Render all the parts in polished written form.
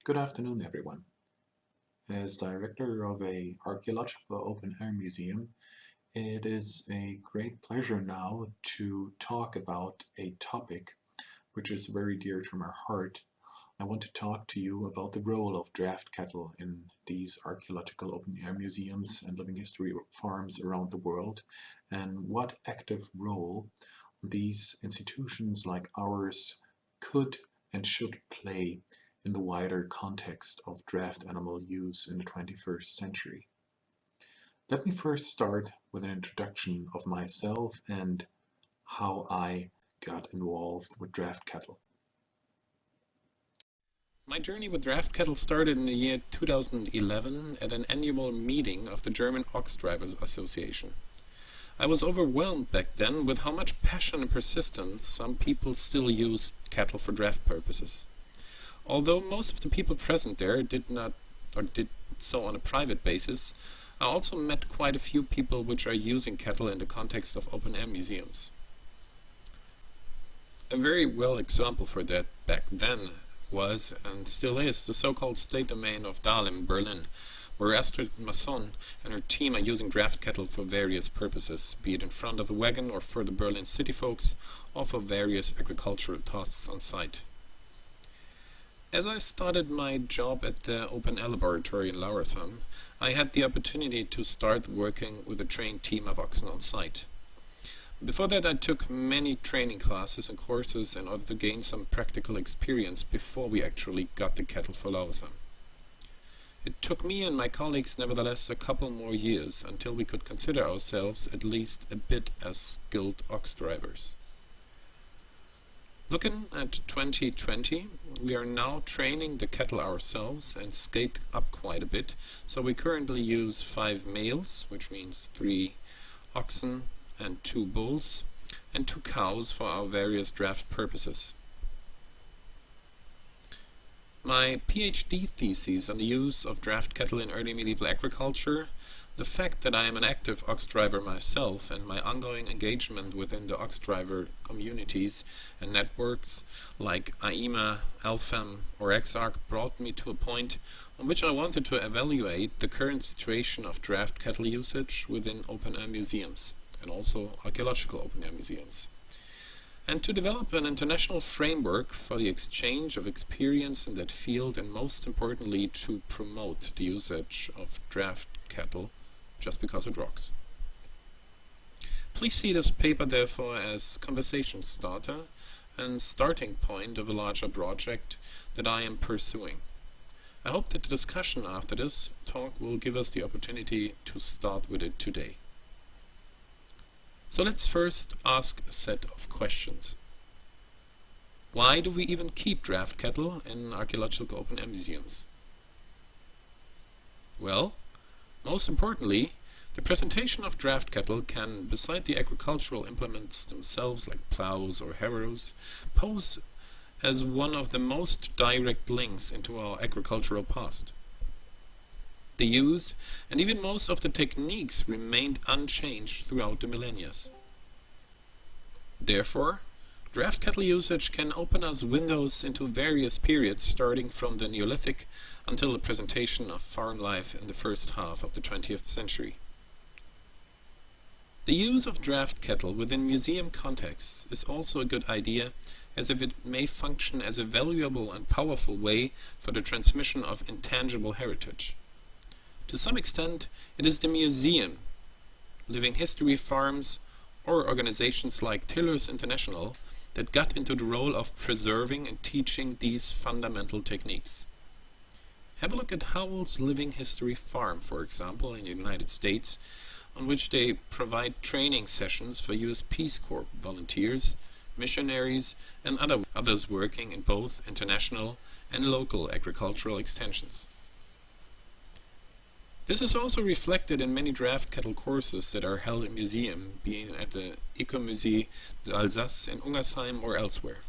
Good afternoon, everyone. As director of a archaeological open-air museum, it is a great pleasure now to talk about a topic which is very dear to my heart. I want to talk to you about the role of draft cattle in these archaeological open-air museums and living history farms around the world, and what active role these institutions like ours could and should play in the wider context of draft animal use in the 21st century. Let me first start with an introduction of myself and how I got involved with draft cattle. My journey with draft cattle started in the year 2011 at an annual meeting of the German Ox Drivers Association. I was overwhelmed back then with how much passion and persistence some people still use cattle for draft purposes. Although most of the people present there did so on a private basis, I also met quite a few people which are using cattle in the context of open-air museums. A very well example for that back then was, and still is, the so-called state domain of Dahlem, Berlin, where Astrid Masson and her team are using draft cattle for various purposes, be it in front of a wagon or for the Berlin city folks, or for various agricultural tasks on site. As I started my job at the Open Air Laboratory in Lauresham, I had the opportunity to start working with a trained team of oxen on site. Before that, I took many training classes and courses in order to gain some practical experience before we actually got the cattle for Lauresham. It took me and my colleagues nevertheless a couple more years until we could consider ourselves at least a bit as skilled ox drivers. Looking at 2020, we are now training the cattle ourselves and skate up quite a bit, so we currently use 5 males, which means 3 oxen and 2 bulls, and 2 cows for our various draft purposes. My PhD thesis on the use of draft cattle in early medieval agriculture, the fact that I am an active ox driver myself, and my ongoing engagement within the ox driver communities and networks like AIMA, ALFAM or EXARC brought me to a point on which I wanted to evaluate the current situation of draft cattle usage within open-air museums and also archaeological open-air museums, and to develop an international framework for the exchange of experience in that field, and most importantly to promote the usage of draft cattle just because it rocks. Please see this paper therefore as conversation starter and starting point of a larger project that I am pursuing. I hope that the discussion after this talk will give us the opportunity to start with it today. So let's first ask a set of questions. Why do we even keep draft cattle in archaeological open-air museums? Well, most importantly, the presentation of draft cattle can, beside the agricultural implements themselves like plows or harrows, pose as one of the most direct links into our agricultural past. The use and even most of the techniques remained unchanged throughout the millennia. Therefore, draft cattle usage can open us windows into various periods starting from the Neolithic until the presentation of farm life in the first half of the 20th century. The use of draft cattle within museum contexts is also a good idea, as if it may function as a valuable and powerful way for the transmission of intangible heritage. To some extent, it is the museum, living history farms, or organizations like Tillers International that got into the role of preserving and teaching these fundamental techniques. Have a look at Howell's Living History Farm, for example, in the United States, on which they provide training sessions for US Peace Corps volunteers, missionaries, and others working in both international and local agricultural extensions. This is also reflected in many draft cattle courses that are held in museum, being at the Ecomusée d'Alsace in Ungersheim or elsewhere.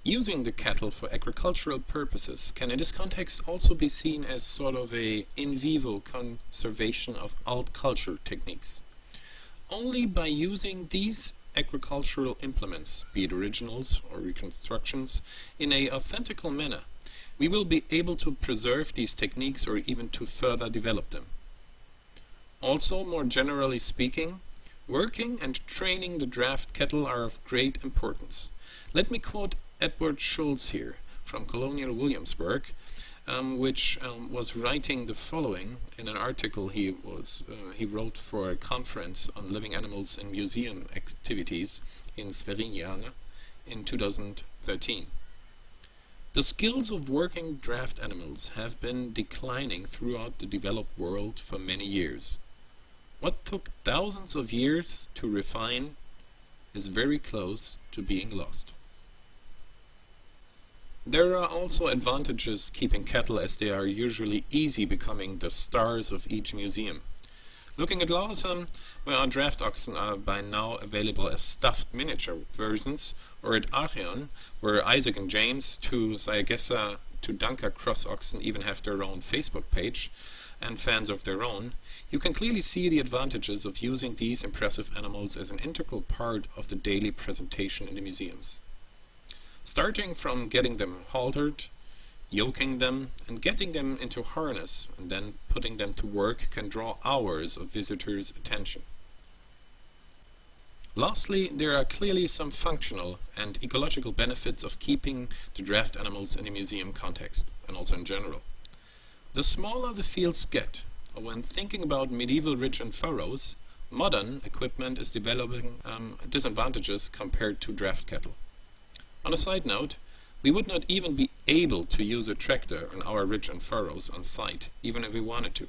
Using the cattle for agricultural purposes can in this context also be seen as sort of a in vivo conservation of alt culture techniques. Only by using these agricultural implements, be it originals or reconstructions, in a authentical manner, we will be able to preserve these techniques or even to further develop them. Also, more generally speaking, working and training the draft kettle are of great importance. Let me quote Edward Schultz here from Colonial Williamsburg, which was writing the following in an article he wrote for a conference on living animals in museum activities in Sverigiana in 2013. The skills of working draft animals have been declining throughout the developed world for many years. What took thousands of years to refine is very close to being lost. There are also advantages keeping cattle, as they are usually easy, becoming the stars of each museum. Looking at Lauresham, where our draft oxen are by now available as stuffed miniature versions, or at Archaeology, where Isaac and James, two Zayagessa to Dunker cross oxen, even have their own Facebook page and fans of their own, you can clearly see the advantages of using these impressive animals as an integral part of the daily presentation in the museums. Starting from getting them haltered, yoking them, and getting them into harness, and then putting them to work can draw hours of visitors' attention. Lastly, there are clearly some functional and ecological benefits of keeping the draft animals in a museum context, and also in general. The smaller the fields get, or when thinking about medieval ridge and furrows, modern equipment is developing disadvantages compared to draft cattle. On a side note, we would not even be able to use a tractor on our ridge and furrows on site, even if we wanted to.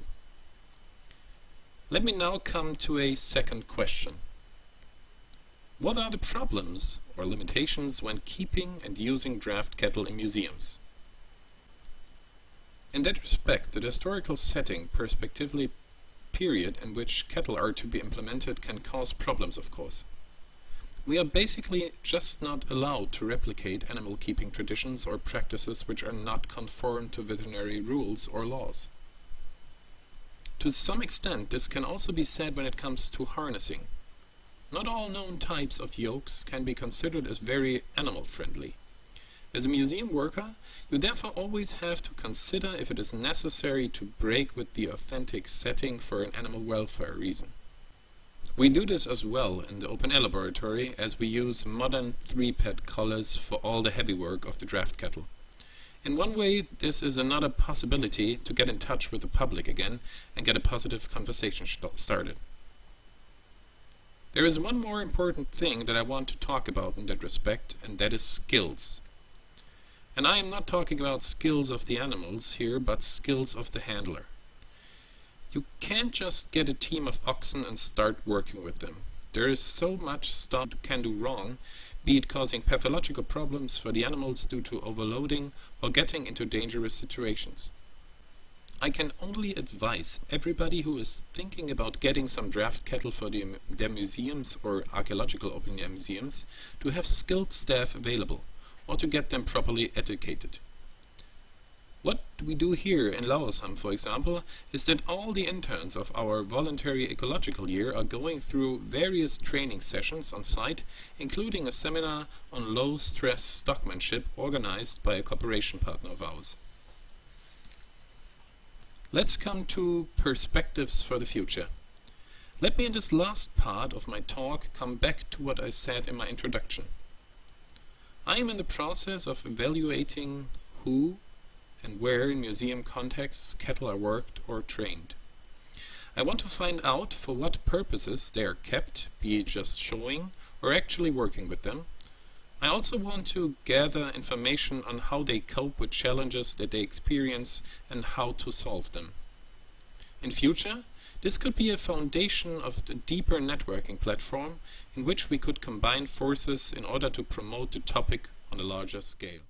Let me now come to a second question. What are the problems or limitations when keeping and using draft cattle in museums? In that respect, the historical setting, perspectively period in which cattle are to be implemented can cause problems, of course. We are basically just not allowed to replicate animal keeping traditions or practices which are not conform to veterinary rules or laws. To some extent, this can also be said when it comes to harnessing. Not all known types of yokes can be considered as very animal-friendly. As a museum worker, you therefore always have to consider if it is necessary to break with the authentic setting for an animal welfare reason. We do this as well in the open air laboratory, as we use modern 3-pad collars for all the heavy work of the draft cattle. In one way, this is another possibility to get in touch with the public again and get a positive conversation started. There is one more important thing that I want to talk about in that respect, and that is skills. And I am not talking about skills of the animals here, but skills of the handler. You can't just get a team of oxen and start working with them. There is so much stuff you can do wrong, be it causing pathological problems for the animals due to overloading or getting into dangerous situations. I can only advise everybody who is thinking about getting some draft cattle for their museums or archaeological open air museums to have skilled staff available, or to get them properly educated. What we do here in Lauresham, for example, is that all the interns of our voluntary ecological year are going through various training sessions on site, including a seminar on low-stress stockmanship organized by a cooperation partner of ours. Let's come to perspectives for the future. Let me in this last part of my talk come back to what I said in my introduction. I am in the process of evaluating who and where in museum contexts cattle are worked or trained. I want to find out for what purposes they are kept, be it just showing or actually working with them. I also want to gather information on how they cope with challenges that they experience and how to solve them. In future, this could be a foundation of a deeper networking platform in which we could combine forces in order to promote the topic on a larger scale.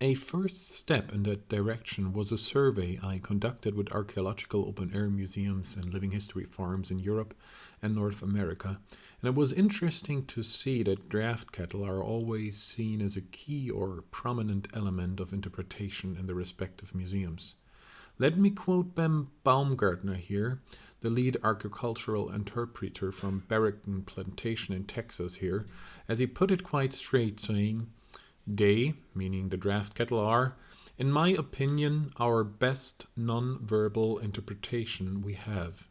A first step in that direction was a survey I conducted with archaeological open-air museums and living history farms in Europe and North America, and it was interesting to see that draft cattle are always seen as a key or prominent element of interpretation in the respective museums. Let me quote Ben Baumgartner here, the lead agricultural interpreter from Barrington Plantation in Texas here, as he put it quite straight, saying, "They, meaning the draft cattle, are, in my opinion, our best non-verbal interpretation we have.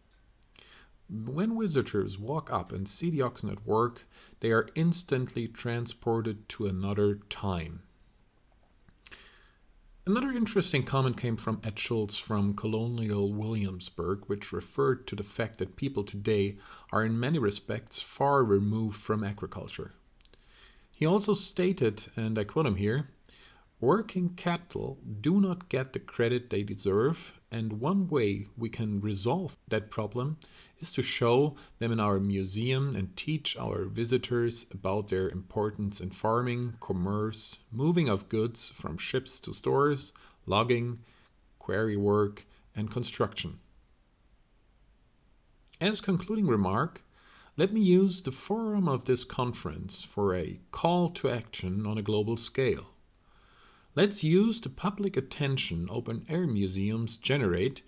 When visitors walk up and see the oxen at work, they are instantly transported to another time." Another interesting comment came from Ed Schultz from Colonial Williamsburg, which referred to the fact that people today are in many respects far removed from agriculture. He also stated, and I quote him here, "Working cattle do not get the credit they deserve, and one way we can resolve that problem is to show them in our museum and teach our visitors about their importance in farming, commerce, moving of goods from ships to stores, logging, quarry work, and construction." As concluding remark, let me use the forum of this conference for a call to action on a global scale. Let's use the public attention open-air museums generate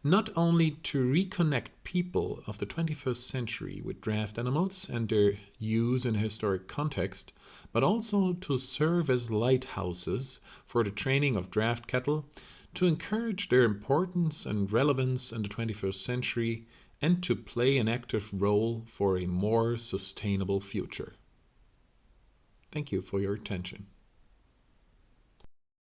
not only to reconnect people of the 21st century with draft animals and their use in a historic context, but also to serve as lighthouses for the training of draft cattle, to encourage their importance and relevance in the 21st century, and to play an active role for a more sustainable future. Thank you for your attention.